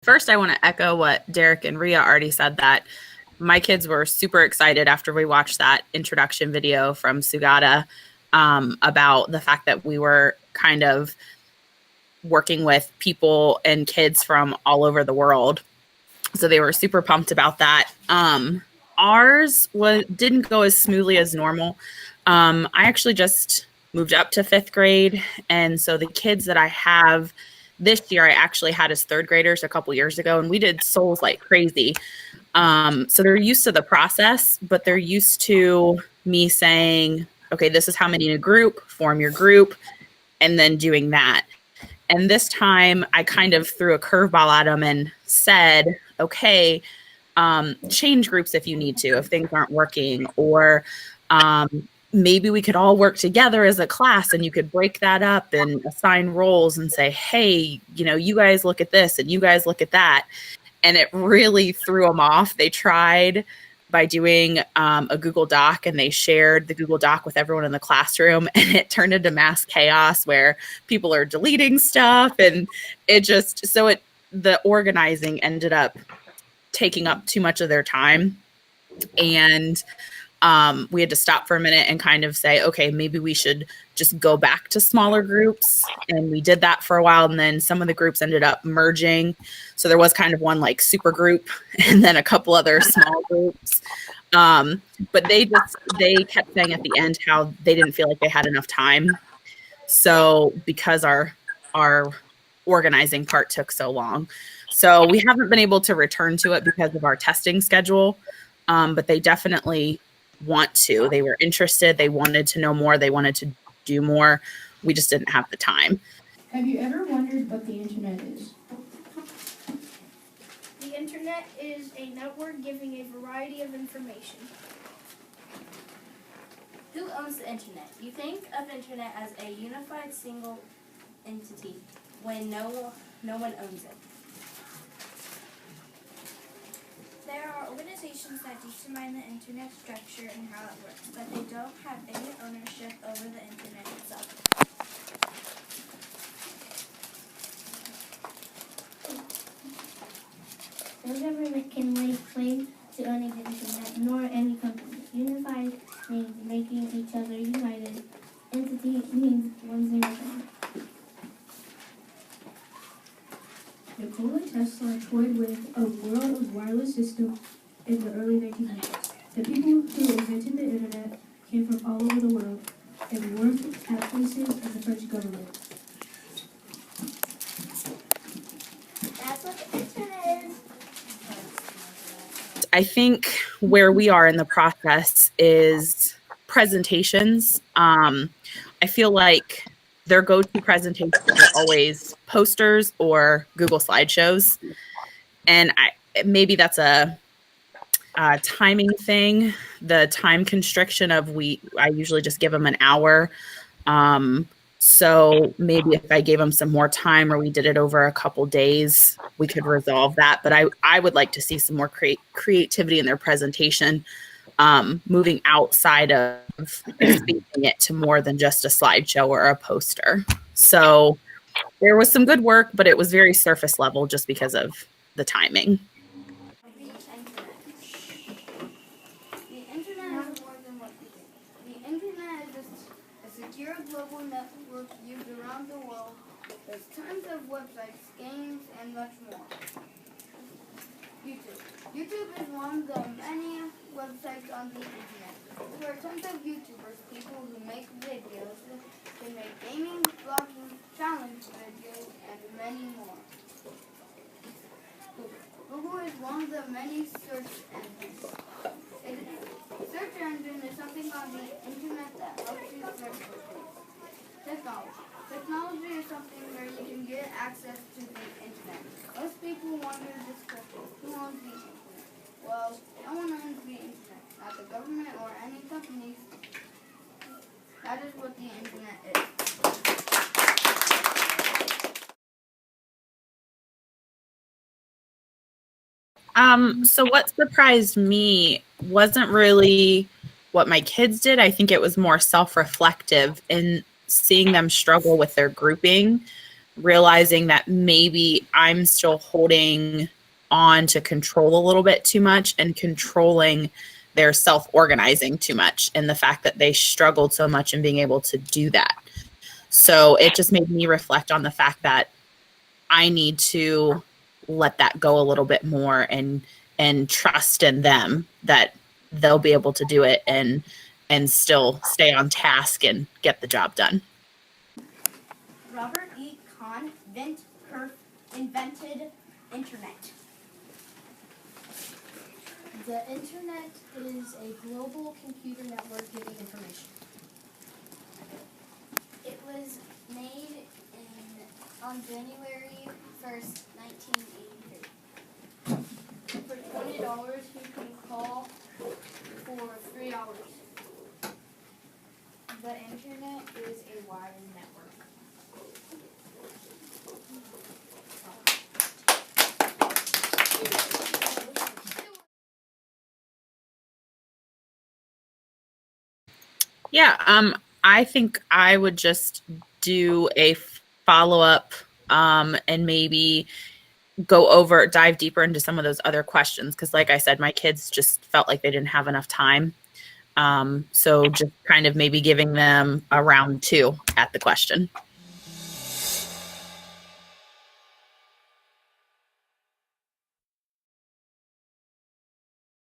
First, I want to echo what Derek and Rhea already said, that my kids were super excited after we watched that introduction video from Sugata about the fact that we were kind of working with people and kids from all over the world. So they were super pumped about that. Ours didn't go as smoothly as normal. I actually just moved up to 5th grade. And so the kids that I have this year, I actually had as 3rd graders a couple years ago, and we did SOLEs like crazy. So they're used to the process, but they're used to me saying, okay, this is how many in a group, form your group, and then doing that. And this time I kind of threw a curveball at them and said, okay, change groups if you need to, if things aren't working, or maybe we could all work together as a class and you could break that up and assign roles and say, hey, you guys look at this and you guys look at that. And it really threw them off. They tried by doing a Google Doc, and they shared the Google Doc with everyone in the classroom, and it turned into mass chaos where people are deleting stuff, and the organizing ended up taking up too much of their time. And we had to stop for a minute and kind of say, okay, maybe we should just go back to smaller groups. And we did that for a while. And then some of the groups ended up merging. So there was kind of one like super group and then a couple other small groups. But they kept saying at the end how they didn't feel like they had enough time. So because our organizing part took so long. So we haven't been able to return to it because of our testing schedule. But they definitely want to. They were interested. They wanted to know more. They wanted to do more. We just didn't have the time. Have you ever wondered what the internet is? The internet is a network giving a variety of information. Who owns the internet? You think of internet as a unified single entity when no one owns it. There are organizations that determine the internet structure and how it works, but they don't have any ownership over the internet itself. No government can lay claim to owning the internet, nor any company. Unified means making each other united. Entity means one single thing. Nikola Tesla toyed with a world of wireless system in the early 1900s. The people who invented the internet came from all over the world and worked at places in the French government. That's what the internet is. I think where we are in the process is presentations. I feel like their go-to presentations are always posters or Google slideshows. And maybe that's a timing thing, the time constriction of I usually just give them an hour. So maybe if I gave them some more time or we did it over a couple days, we could resolve that. But I would like to see some more creativity in their presentation, moving outside of expanding it to more than just a slideshow or a poster. So there was some good work, but it was very surface level just because of the timing. The internet is more than what you think. The internet is a secure global network used around the world. There's tons of websites, games, and much more. YouTube. YouTube is one of the many websites on the internet. There are tons of YouTubers, people who make videos. They make gaming, blogging, challenge videos, and many more. Google is one of the many search engines. Search engine is something on the internet that helps you search for things. Technology. Technology is something where you can get access to the internet. Most people wonder this question: who owns the internet? Well, no one owns the internet, not the government or any companies. That is what the internet is. So what surprised me wasn't really what my kids did. I think it was more self-reflective in seeing them struggle with their grouping. realizing that maybe I'm still holding on to control a little bit too much and controlling their self-organizing too much, and the fact that they struggled so much in being able to do that. So it just made me reflect on the fact that I need to let that go a little bit more and trust in them that they'll be able to do it and still stay on task and get the job done. Robert E. Kahn invented internet. The internet is a global computer network giving information. It was made on January 1st, 1983. For $20, you can call for 3 hours. The internet is a wired network. Yeah, I think I would just do a follow-up and maybe dive deeper into some of those other questions, because like I said, my kids just felt like they didn't have enough time. So just kind of maybe giving them a round 2 at the question.